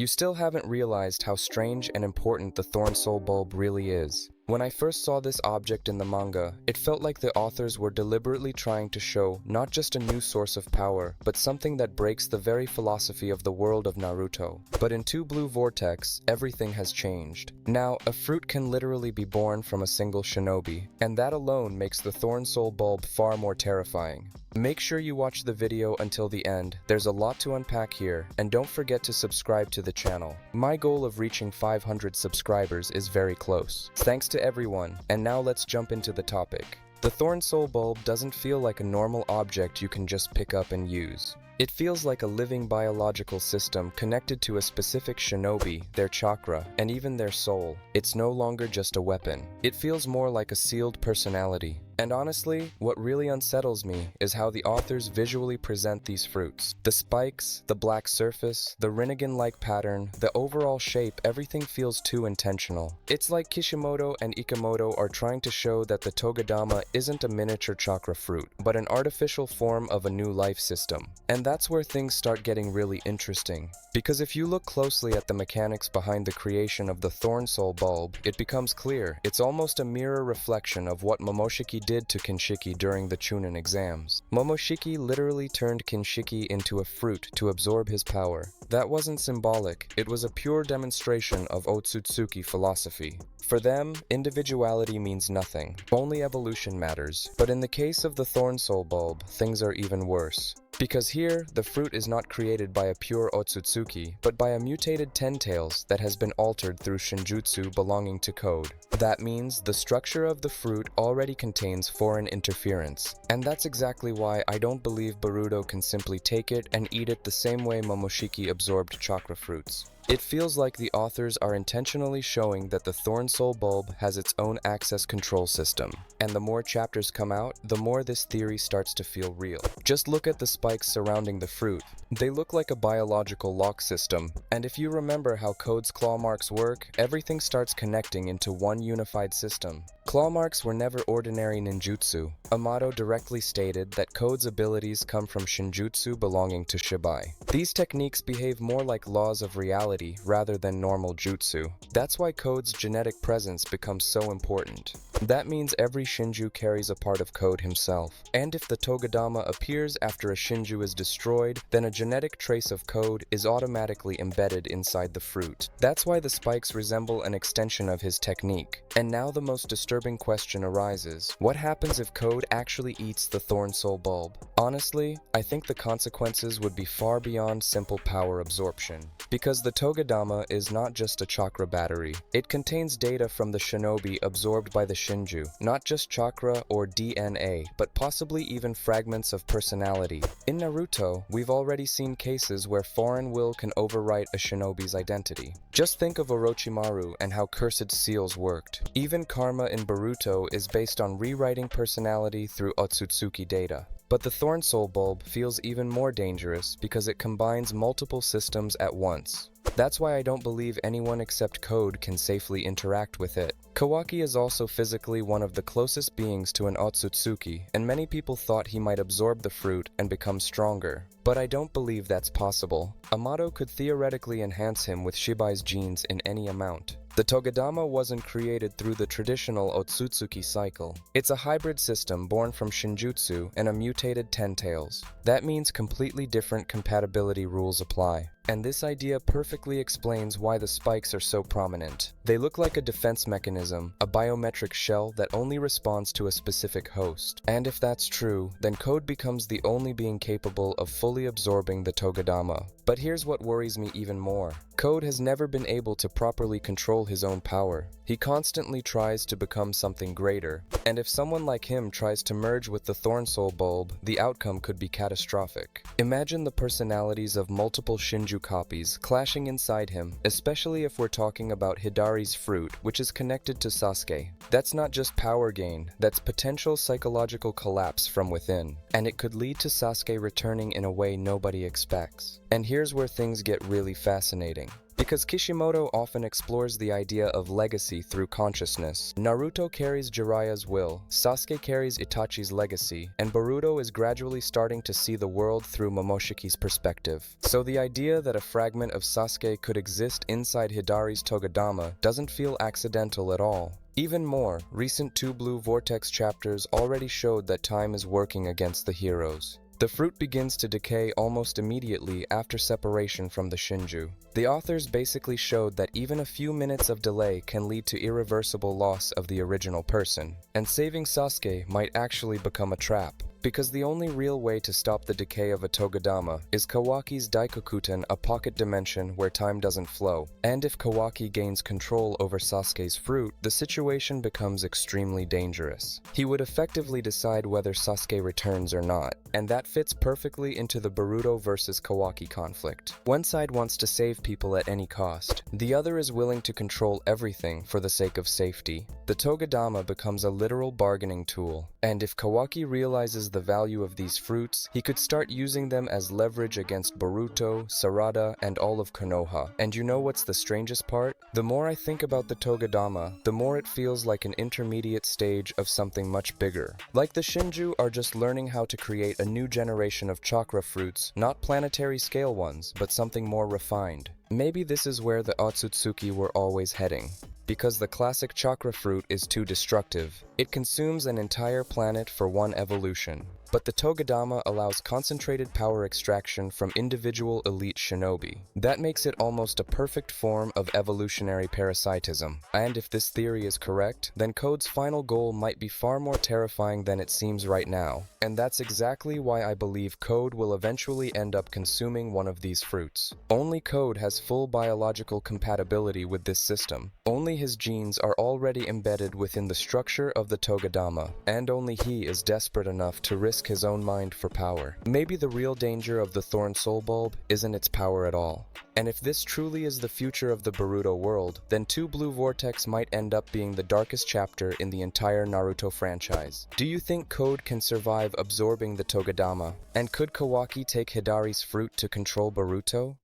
you still haven't realized how strange and important the Thorn Soul Bulb really is. When I first saw this object in the manga, it felt like the authors were deliberately trying to show not just a new source of power, but something that breaks the very philosophy of the world of Naruto. But in Blue Vortex, everything has changed. Now, a fruit can literally be born from a single shinobi, and that alone makes the Thorn Soul Bulb far more terrifying. Make sure you watch the video until the end. There's a lot to unpack here, and don't forget to subscribe to the channel. My goal of reaching 500 subscribers is very close. Thanks to everyone, and now let's jump into the topic. The Thorn Soul Bulb doesn't feel like a normal object you can just pick up and use. It feels like a living biological system connected to a specific shinobi, their chakra, and even their soul. It's no longer just a weapon. It feels more like a sealed personality. And honestly, what really unsettles me is how the authors visually present these fruits. The spikes, the black surface, the Rinnegan-like pattern, the overall shape, everything feels too intentional. It's like Kishimoto and Ikemoto are trying to show that the Togedama isn't a miniature chakra fruit, but an artificial form of a new life system. And that's where things start getting really interesting. Because if you look closely at the mechanics behind the creation of the Thorn Soul Bulb, it becomes clear. It's almost a mirror reflection of what Momoshiki did to Kinshiki during the Chunin exams. Momoshiki literally turned Kinshiki into a fruit to absorb his power. That wasn't symbolic, it was a pure demonstration of Otsutsuki philosophy. For them, individuality means nothing, only evolution matters. But in the case of the Thorn Soul Bulb, things are even worse. Because here, the fruit is not created by a pure Otsutsuki, but by a mutated Ten-Tails that has been altered through Shinjutsu belonging to Code. That means the structure of the fruit already contains foreign interference. And that's exactly why I don't believe Boruto can simply take it and eat it the same way Momoshiki absorbed chakra fruits. It feels like the authors are intentionally showing that the Thorn Soul Bulb has its own access control system. And the more chapters come out, the more this theory starts to feel real. Just look at the spikes surrounding the fruit. They look like a biological lock system. And if you remember how Code's claw marks work, everything starts connecting into one unified system. Claw marks were never ordinary ninjutsu. Amato directly stated that Code's abilities come from Shinjutsu belonging to Shibai. These techniques behave more like laws of reality rather than normal jutsu. That's why Code's genetic presence becomes so important. That means every Shinju carries a part of Code himself. And if the Togedama appears after a Shinju is destroyed, then a genetic trace of Code is automatically embedded inside the fruit. That's why the spikes resemble an extension of his technique. And now the most disturbing question arises. What happens if Code actually eats the Thorn Soul Bulb? Honestly, I think the consequences would be far beyond simple power absorption. Because the Togedama is not just a chakra battery. It contains data from the shinobi absorbed by the Shinju, not just chakra or DNA, but possibly even fragments of personality. In Naruto, we've already seen cases where foreign will can overwrite a shinobi's identity. Just think of Orochimaru and how cursed seals worked. Even karma in Boruto is based on rewriting personality through Otsutsuki data. But the Thorn Soul Bulb feels even more dangerous because it combines multiple systems at once. That's why I don't believe anyone except Code can safely interact with it. Kawaki is also physically one of the closest beings to an Otsutsuki, and many people thought he might absorb the fruit and become stronger. But I don't believe that's possible. Amato could theoretically enhance him with Shibai's genes in any amount. The Togedama wasn't created through the traditional Otsutsuki cycle. It's a hybrid system born from Shinjutsu and a mutated Ten-Tails. That means completely different compatibility rules apply. And this idea perfectly explains why the spikes are so prominent. They look like a defense mechanism, a biometric shell that only responds to a specific host. And if that's true, then Code becomes the only being capable of fully absorbing the Togedama. But here's what worries me even more. Code has never been able to properly control his own power. He constantly tries to become something greater. And if someone like him tries to merge with the Thorn Soul Bulb, the outcome could be catastrophic. Imagine the personalities of multiple Shinju copies clashing inside him, especially if we're talking about Hidari's fruit, which is connected to Sasuke. That's not just power gain, that's potential psychological collapse from within. And it could lead to Sasuke returning in a way nobody expects. And here's where things get really fascinating. Because Kishimoto often explores the idea of legacy through consciousness. Naruto carries Jiraiya's will, Sasuke carries Itachi's legacy, and Boruto is gradually starting to see the world through Momoshiki's perspective. So the idea that a fragment of Sasuke could exist inside Hidari's Togedama doesn't feel accidental at all. Even more, recent 2 Blue Vortex chapters already showed that time is working against the heroes. The fruit begins to decay almost immediately after separation from the Shinju. The authors basically showed that even a few minutes of delay can lead to irreversible loss of the original person, and saving Sasuke might actually become a trap. Because the only real way to stop the decay of a Togedama is Kawaki's Daikokuten, a pocket dimension where time doesn't flow. And if Kawaki gains control over Sasuke's fruit, the situation becomes extremely dangerous. He would effectively decide whether Sasuke returns or not, and that fits perfectly into the Boruto versus Kawaki conflict. One side wants to save people at any cost. The other is willing to control everything for the sake of safety. The Togedama becomes a literal bargaining tool, and if Kawaki realizes the value of these fruits, he could start using them as leverage against Boruto, Sarada, and all of Konoha. And you know what's the strangest part? The more I think about the Togedama, the more it feels like an intermediate stage of something much bigger. Like the Shinju are just learning how to create a new generation of chakra fruits, not planetary scale ones, but something more refined. Maybe this is where the Otsutsuki were always heading. Because the classic chakra fruit is too destructive. It consumes an entire planet for one evolution. But the Togedama allows concentrated power extraction from individual elite shinobi. That makes it almost a perfect form of evolutionary parasitism. And if this theory is correct, then Code's final goal might be far more terrifying than it seems right now. And that's exactly why I believe Code will eventually end up consuming one of these fruits. Only Code has full biological compatibility with this system. Only his genes are already embedded within the structure of the Togedama, and only he is desperate enough to risk his own mind for power. Maybe the real danger of the Thorn Soul Bulb isn't its power at all. And if this truly is the future of the Boruto world, then 2 Blue Vortex might end up being the darkest chapter in the entire Naruto franchise. Do you think Code can survive absorbing the Togedama? And could Kawaki take Hidari's fruit to control Boruto?